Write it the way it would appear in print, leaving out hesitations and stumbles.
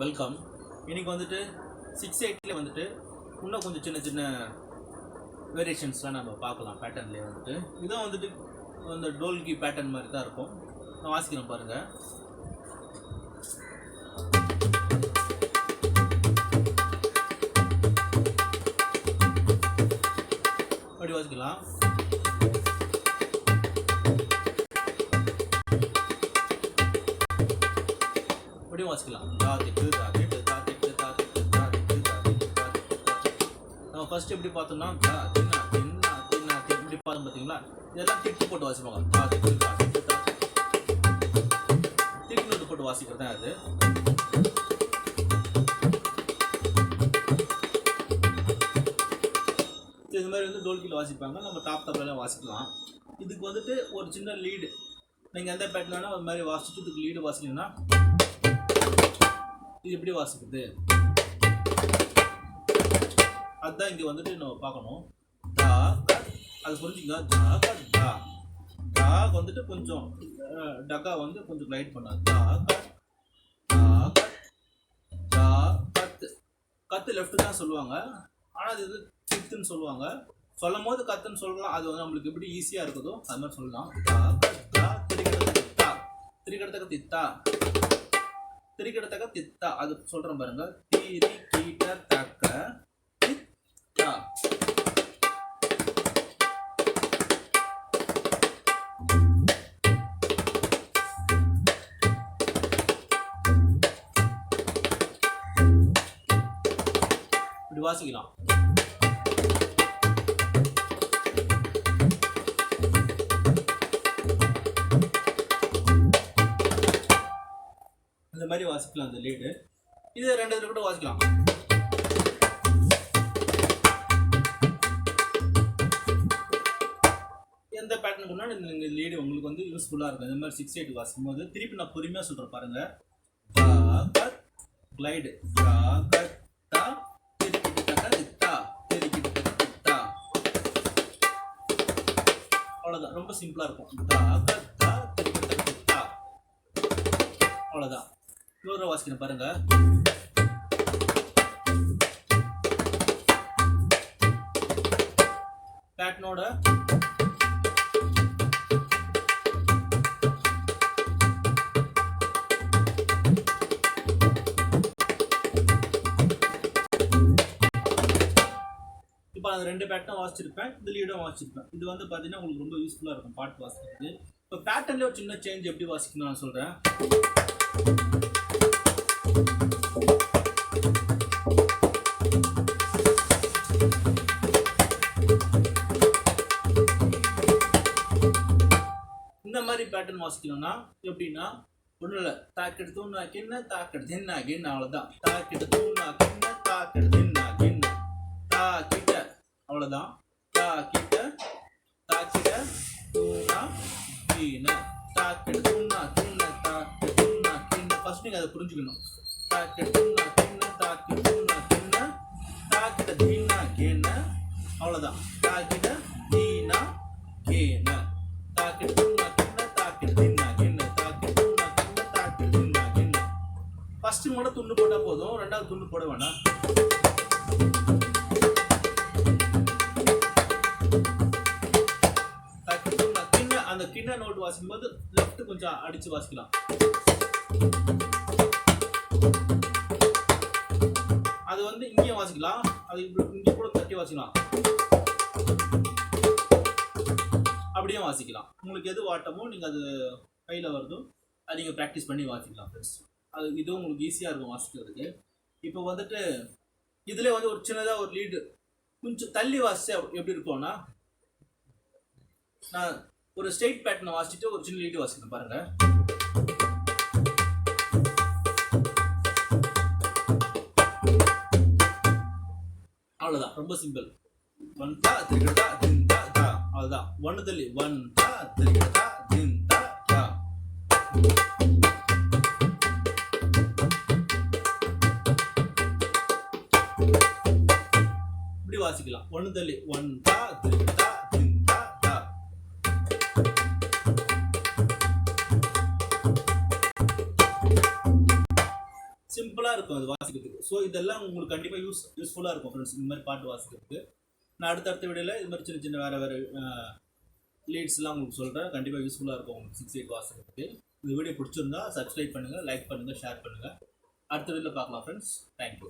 Welcome. இன்றைக்கி வந்துட்டு 6/8 வந்துட்டு இன்னும் கொஞ்சம் சின்ன சின்ன வேரியேஷன்ஸ்லாம் நம்ம பார்க்கலாம். பேட்டர்ன்லேயே வந்துட்டு இதான் வந்துட்டு அந்த டோல்கி பேட்டர்ன் மாதிரி தான் இருக்கும். நான் வாசிக்கிறேன் பாருங்கள். அப்படி வாசிக்கலாம். அப்படியும் வாசிக்கலாம். நம்ம ஃபர்ஸ்ட் எப்படி பார்த்தோம்னா இப்படி பார்த்தோம் பார்த்தீங்களா, இதெல்லாம் திட்டு போட்டு வாசிப்பாங்க. திட்டு நோட்டு போட்டு வாசிக்கிறது தான் அது. இது மாதிரி வந்து டோல்கியில் வாசிப்பாங்க. நம்ம தபலாலாம் வாசிக்கலாம். இதுக்கு வந்துட்டு ஒரு சின்ன லீடு, நீங்கள் எந்த பேட்டர்னா அது மாதிரி வாசிச்சுட்டு இதுக்கு லீடு வாசிக்கணும்னா இது எப்படி வாசிக்குது அதுதான் இங்கே வந்துட்டு நம்ம பார்க்கணும். அது புரிஞ்சுக்கா. டாக் வந்துட்டு கொஞ்சம் டக்கா வந்து கொஞ்சம் கிளைட் பண்ணாது. கத்து லெஃப்ட் தான் சொல்லுவாங்க, ஆனால் அது இது சித்துன்னு சொல்லுவாங்க. சொல்லும் போது கத்துன்னு சொல்லலாம். அது வந்து நம்மளுக்கு எப்படி ஈஸியாக இருக்குதோ அது மாதிரி சொல்லலாம். திரிக்கிடத்தக்க தித்தா அது சொல்கிறேன் பாருங்க. திரிக்கிடத்தக்க தித்தா. இப்படி வாசிக்கலாம். இந்த மாதிரி வாசிக்கலாம் அந்த லீடு. இது ரெண்டு இதில் கூட வாசிக்கலாம். எந்த பேட்டர்ன் கொண்டா இந்த லீடு உங்களுக்கு வந்து யூஸ்ஃபுல்லாக இருக்கும். இந்த மாதிரி 6/8 வாசிக்கும் போது திருப்பி நான் பொறுமையாக சொல்கிறேன் பாருங்க. கிளைடு அவ்வளோதான். ரொம்ப சிம்பிளாக இருக்கும். அவ்வளோதான். இன்னொரு வாசிக்கிறேன் பாருங்க. பேட்டர்னோட இப்போ அந்த ரெண்டு பேட்டர்னும் வாசிச்சிருப்பேன், இந்த லீடும் வாசிச்சிருப்பேன். இது வந்து பார்த்தீங்கன்னா உங்களுக்கு ரொம்ப யூஸ்ஃபுல்லாக இருக்கும் பாட்டு வாசிக்கிறது. இப்போ பேட்டர்ன்லேயே ஒரு சின்ன சேஞ்ச் எப்படி வாசிக்கணும் நான் சொல்கிறேன். இந்த மாதிரி பேட்டர்ன் வாசிக்கணும்னா எப்படின்னா ஒன்றும் இல்லை. தாக்கெடுத்து தூண்ணா கிண்ண தாக்கெடு தின்னா கிண்ண, அவ்வளோதான். தாக்கெடு தூண்ணா கிண்ண தாக்கெடு தின்னா கிண்ண தாக்கிட்ட, அவ்வளோதான். தாக்கிட்ட தாக்கிட்ட தூண்ணா கிண்ண தாக்கெடு தூண்ணா கிண்ண தாக்கெடு தூண்ணா கிண்ண. ஃபர்ஸ்ட் நீங்கள் அதை புரிஞ்சுக்கணும். தாக்கெடு தூண்ணா கிண்ண தாக்கெடு தூண்ணா கிண்ண தாக்கிட்ட தீனா கிண்ண, அவ்வளோதான். தாக்கிட்ட தீனா கிண்ண தாக்கெடு தூண்ணா கிண்ண தாக்கெடு தீனா கிண்ண தாக்கெடு தூண்ணா கிண்ண தாக்கெடு தீனா கிண்ண. ஃபர்ஸ்ட் மட்டும் துண்டு போட்டால் போதும், ரெண்டாவது துண்டு போட வேணாம். அந்த கிண்ண நோட்டு வாசிக்கும் போது லெஃப்ட் கொஞ்சம் அடிச்சு வாசிக்கலாம். அது வந்து இங்கேயும் வாசிக்கலாம், அது இங்கே கூட தட்டி வாசிக்கலாம், அப்படியே வாசிக்கலாம். உங்களுக்கு எது வாட்டமோ நீங்கள் அது கையில் வருதோ அது நீங்கள் ப்ராக்டிஸ் பண்ணி வாசிக்கலாம் ஃப்ரெண்ட்ஸ். அது இதுவும் உங்களுக்கு ஈஸியாக இருக்கும் வாசிக்கிறதுக்கு. இப்போ வந்துட்டு இதில் வந்து ஒரு சின்னதாக ஒரு லீடு கொஞ்சம் தள்ளி வாசிச்சா எப்படி இருக்கும்னா, நான் ஒரு ஸ்ட்ரெயிட் பேட்டர்னை வாசிச்சுட்டு ஒரு சின்ன லீடு வாசிக்கிறேன் பாருங்க. அவ்வளோதான். ரொம்ப சிம்பிள். ஒன் தா திரிகடா தின் தா தா, அவ்வளோதான். ஒன்று தள்ளி ஒன் தா திரிகடா தின் தா தா. இப்படி வாசிக்கலாம். ஒன்று தள்ளி ஒன் தா திரிகடா தின் தா தா. சிம்பிளாக இருக்கும். இருக்கும் அது வாசிக்கிறதுக்கு. ஸோ இதெல்லாம் உங்களுக்கு கண்டிப்பாக யூஸ்ஃபுல்லாக இருக்கும் ஃப்ரெண்ட்ஸ், இந்த மாதிரி பாட்டு வாசிக்கிறதுக்கு. நான் அடுத்த வீடியோவில் இது மாதிரி சின்ன சின்ன வேறு லீட்ஸ்லாம் உங்களுக்கு சொல்கிறேன். கண்டிப்பாக யூஸ்ஃபுல்லாக இருக்கும் உங்களுக்கு 6/8 வாசிக்கிறதுக்கு. இந்த வீடியோ பிடிச்சிருந்தா சப்ஸ்கிரைப் பண்ணுங்கள், லைக் பண்ணுங்கள், ஷேர் பண்ணுங்கள். அடுத்த வீடியோவில் பார்க்கலாம் ஃப்ரெண்ட்ஸ். தேங்க்யூ.